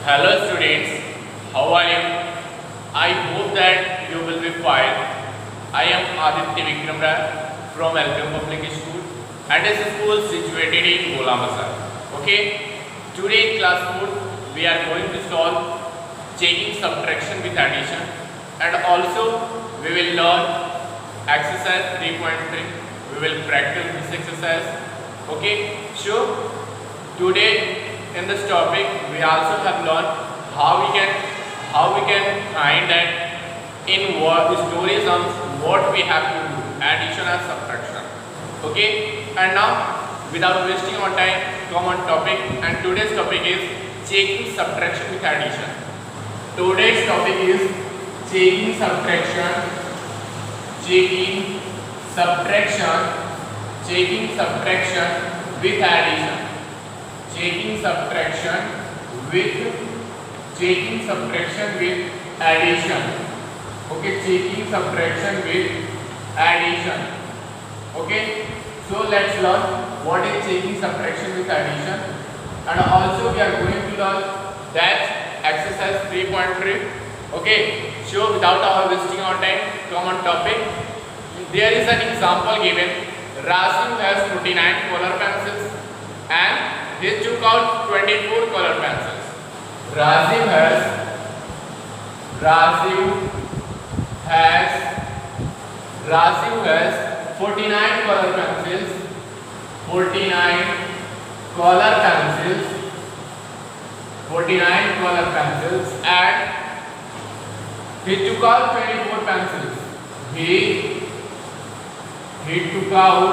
Hello students, how are you? I hope that you will be fine. I am Aditya Vikram Rai from Elgin Public School and this school situated in Golamazar. Okay, today in class 4 we are going to solve checking subtraction with addition and also we will learn exercise 3.3. We will practice this exercise. Okay, so today in this topic we also have learned how we can find that in story sums what we have to do, addition and subtraction. Okay, and now without wasting our time, come on topic, and today's topic is checking subtraction with addition. Today's topic is checking subtraction with addition. Checking subtraction with addition. Okay, checking subtraction with addition. Okay, so let's learn what is checking subtraction with addition, and also we are going to learn that exercise 3.3. Okay, so without wasting our time, come on topic. There is an example given. Rasim has 49 color pencils and he took out 24 color pencils. Rasim has 49 color pencils. 49 color pencils and he took out 24 pencils. He took out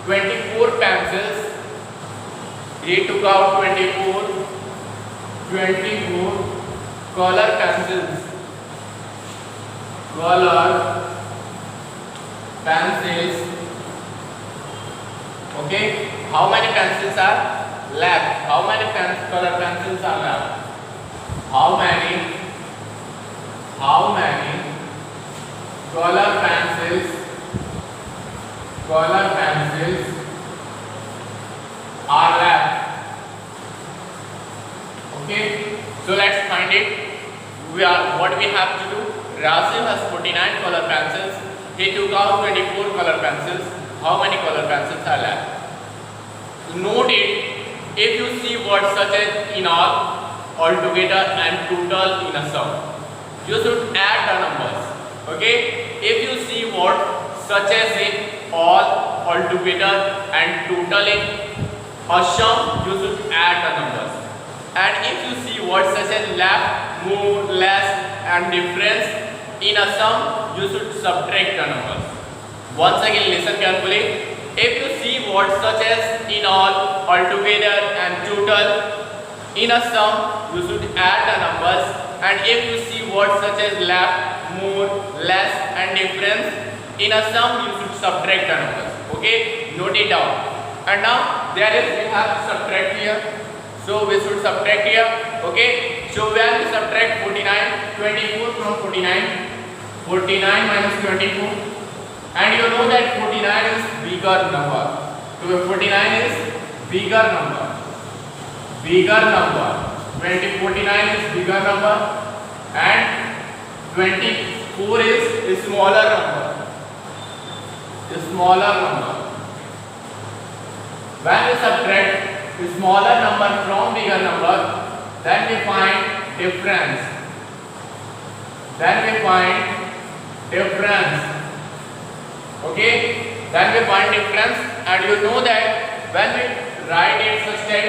24 pencils. He took out 24 color pencils. Okay, how many pencils are left? How many color pencils are left? How many color pencils are left? Okay, so let's find it. What we have to do. Rasim has 49 color pencils. He took out 24 color pencils. How many color pencils are left? Note it. If you see words such as in all, altogether and total in a sum, you should add the numbers. Okay, if you see words such as in all, altogether and total in a sum, you should add the numbers. And if you see words such as left, more, less and difference in a sum, you should subtract the numbers. Once again listen carefully. If you see words such as in all, altogether and total in a sum, you should add the numbers. And if you see words such as left, more, less and difference in a sum, you should subtract the numbers. Okay, note it down. And now we have to subtract here. So we should subtract here. Okay, so when we subtract 24 from 49 minus 24, and you know that 49 is bigger number. So 49 is bigger number. 49 is bigger number and 24 is smaller number. When we subtract the smaller number from bigger number, then we find difference. Okay, then we find difference, and you know that when we write it such that,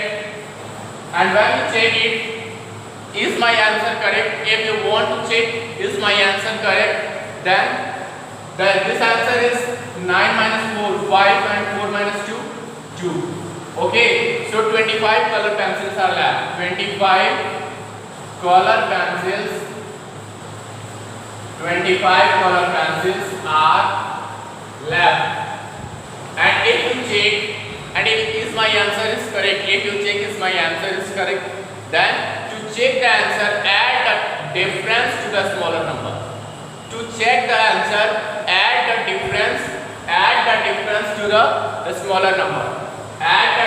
and when we check it, is my answer correct? If you want to check is my answer correct, then this answer is 9 minus 4, 5, and 4 minus 2, 2. Okay, so 25 color pencils are left. 25 color pencils are left. And if you check, and if my answer is correct, then to check the answer, add the difference to the smaller number. To check the answer, add the difference to the smaller number. Add the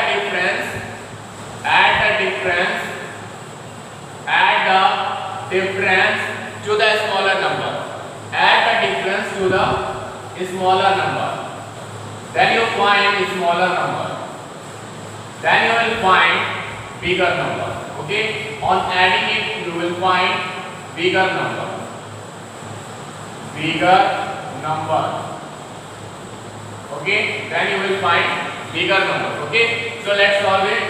difference to the smaller number. Add the difference to the smaller number. Then you find smaller number. Then you will find bigger number. Okay? On adding it, you will find bigger number. Bigger number. Okay? Then you will find bigger number. Okay? So let's solve it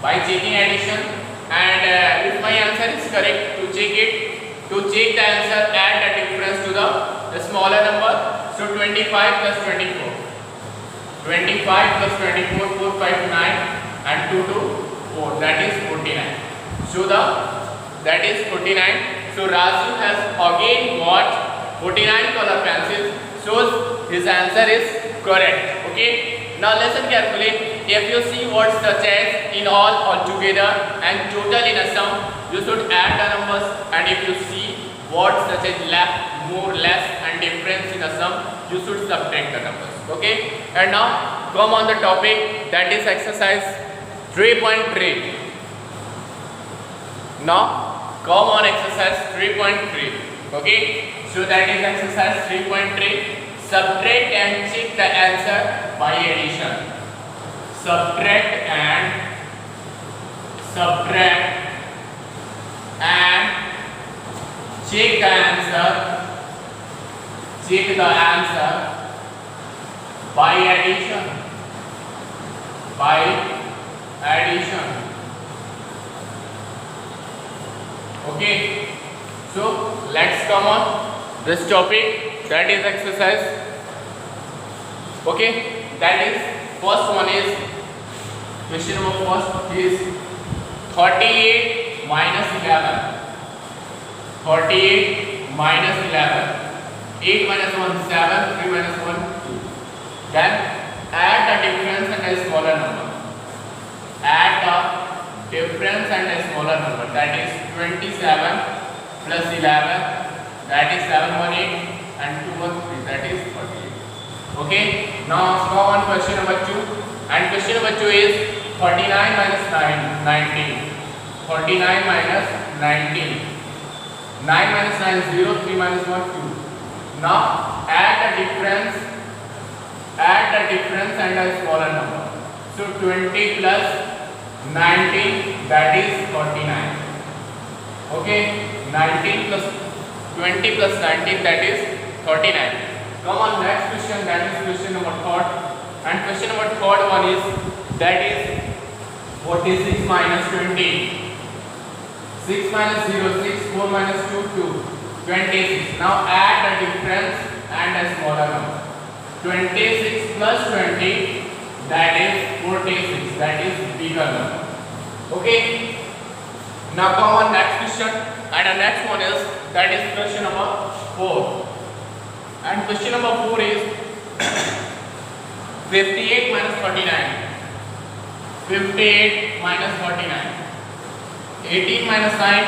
by checking addition. And if my answer is correct, to check the answer, add the difference to the smaller number. So 25 plus 24. 25 plus 24, 4, 5, 9 and 2 to 4, that is 49. So that is 49. So Rasu has again got 49 color pencils. So his answer is correct. Okay. Now listen carefully. If you see words such as in all, altogether and total in a sum, you should add the numbers. And if you see words such as less, more, less and difference in a sum, you should subtract the numbers. Okay. And now come on the topic, that is exercise 3.3. Now come on exercise 3.3. Okay. So that is exercise 3.3. Subtract and check the answer by addition. Subtract and check the answer. Check the answer by addition. By addition. Okay. So let's come on this topic, that is exercise. Okay. That is first one is question number first is 38 minus 11. 38 minus 11. 8 minus 1 7, 3 minus 1 2. Then add the difference and a smaller number. Add the difference and a smaller number, that is 27 plus 11, that is 718 and 213, that is 48. Okay. Now come on question number 2. And question number 2 is 49 minus 19. 49 minus 19. 9 minus 9 is 0, 3 minus 1 2. Now add the difference and a smaller number. So 20 plus 19, that is 49. Okay. 19 plus 20 plus 19, that is 39. Come on next question, that is question number 3rd. And question number 3rd one is, that is 46 minus 20. 6 minus 0, 6, 4 minus 2, 2, 26. Now add the difference and a smaller number. 26 plus 20, that is 46, that is bigger number. Okay. Now come on next question, and the next one is, that is question number 4. And question number 4 is 58 minus 49. 58 minus 49. 18 minus 9,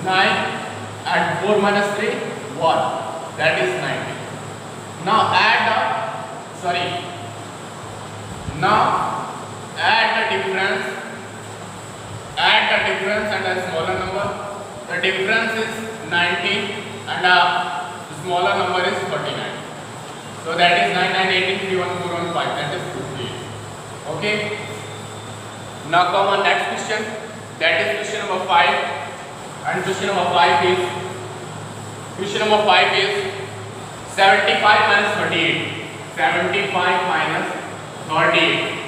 9 and 4 minus 3, 1. That is 90. Now add the difference. Add the difference and a smaller number. The difference is 19 and a smaller number is 49. So that is 9, 9, 18, 3, 1, 4, 1, 5. That is 58. Okay. Now come on next question. That is question number 5. And question number 5 is 75 minus 38. 75 minus 38.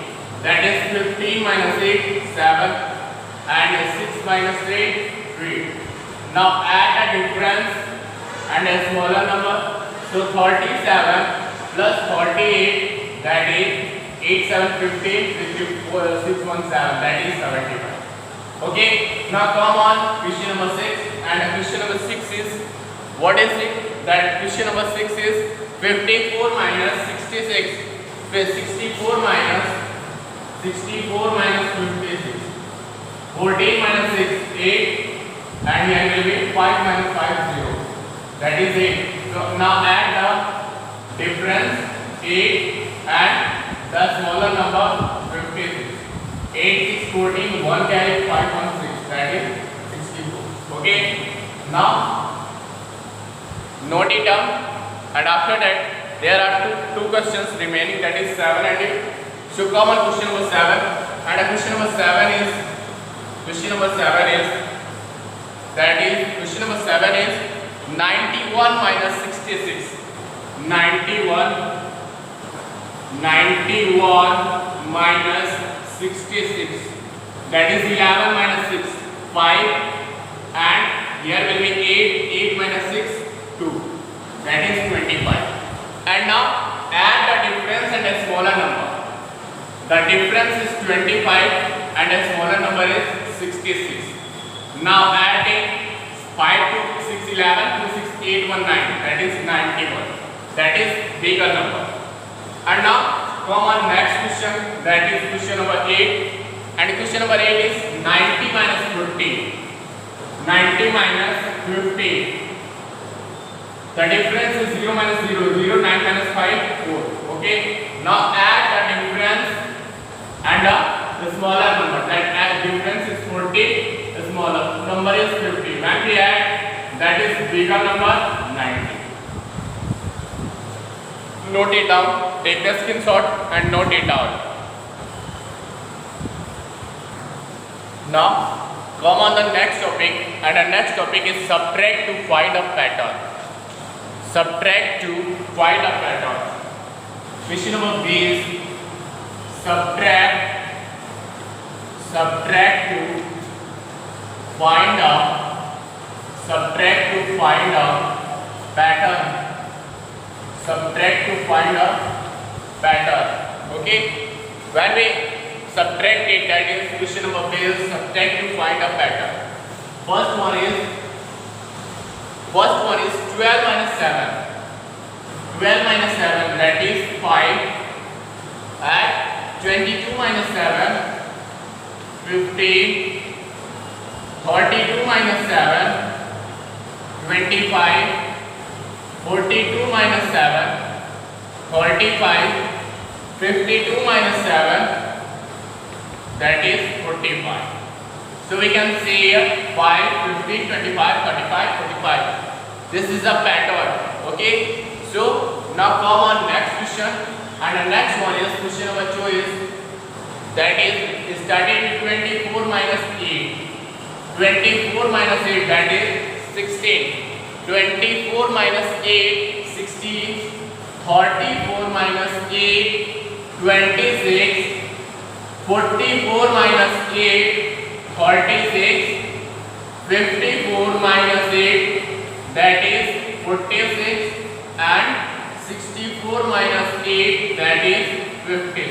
That is 15 minus 8, 7 and 6 minus 8, 3. Now add a difference and a smaller number. So 37 plus 48, that is 8, 7, 15, 6, 1, 7, that is 75. Okay. Now come on question number 6. And question number 6 is, what is it? That question number 6 is 54 minus 66. 64 minus 56. 14 minus 6, 8. And here will be 5 minus 5, 0. That is 8. So now add the difference 8 and the smaller number 56. 14, 1 carry 5 1 6, that is 64. Okay, now note it down, and after that there are two questions remaining, that is 7 and 8. So come on, question number 7, and question number 7 is that is question number 7 is 91 minus 66. 91 minus 66, that is 11 minus 6, 5, and here will be 8 minus 6, 2, that is 25. And now add the difference and a smaller number. The difference is 25 and a smaller number is 66. Now adding 5 to 6, 11 to 6, 8, 1, 9, that is 91. That is bigger number. And now come on next question, that is question number 8. And question number 8 is 90 minus 50. 90 minus 50. The difference is 0 minus 0, 0, 9 minus 5, 4. Okay. Now add the difference and the smaller number. That difference is 40, the smaller number is 50. When we add, that is bigger number 90. Note it down. Take the screenshot and note it down. Now come on the next topic, and the next topic is subtract to find a pattern. Subtract to find a pattern. Question number B is subtract to find a pattern. Subtract to find a pattern. Okay, when we subtract it, that is question number B is subtract to find a pattern. First one is 12 minus 7. 12 minus 7, that is 5, and 22 minus 7, 15, 32 minus 7, 25, 42 minus 7, 35, 52 minus 7, that is 45. So we can see here 5, 15, 25, 35, 45. This is a pattern. Okay. So now come on next question, and the next one is question number 2 is that is starting with 24 minus 8. 24 minus 8, that is 16. 24 minus 8, 16. 34 minus 8, 26. 44 minus 8, 36. 54 minus 8, that is 46. And 64 minus 8, that is 56.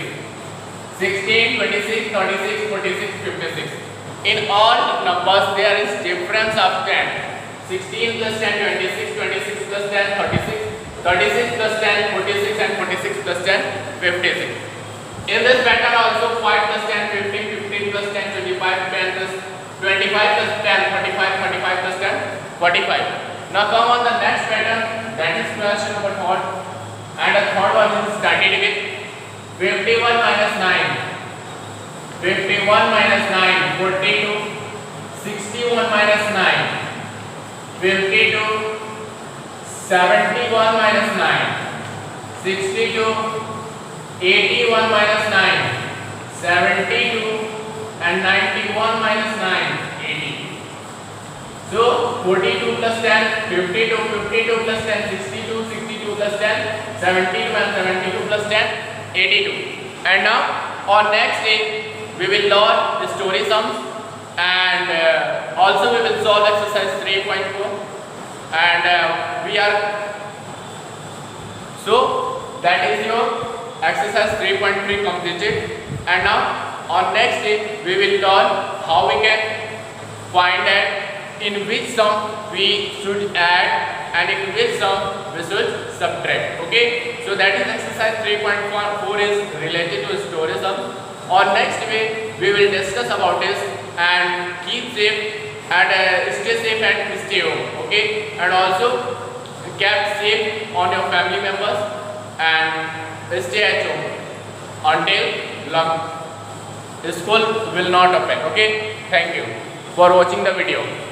16, 26, 36, 46, 56. In all numbers there is difference of 10. 16 plus 10, 26, 26 plus 10, 36, 36 plus 10, 46, and 46 plus 10, 56. In this pattern also 5 plus 10, 15, 15 plus 10, 25, 10 plus 25 plus 10, 45, 45 plus 10, 45. Now come on the next pattern, that is question number 3, and the third one is started with 51 minus 9. 51 minus 9, 42. 61 minus 9, 52. 71 minus 9, 62. 81 minus 9, 72. And 91 minus 9, 80. So 42 plus 10, 52, 52 plus 10, 62, 62 plus 10, 72, and 72 plus 10, 82. And now on next day we will learn the story sums, and also we will solve exercise 3.4, and we are, so that is your exercise 3.3 completed. And now on next day we will learn how we can find out in which sum we should add and in which sum we should subtract. Okay, so that is exercise 3.4 is related to story sum. On next day we will discuss about this, and keep safe and stay safe and stay home. Okay, and also keep safe on your family members and stay at home until long. School will not open. Okay, thank you for watching the video.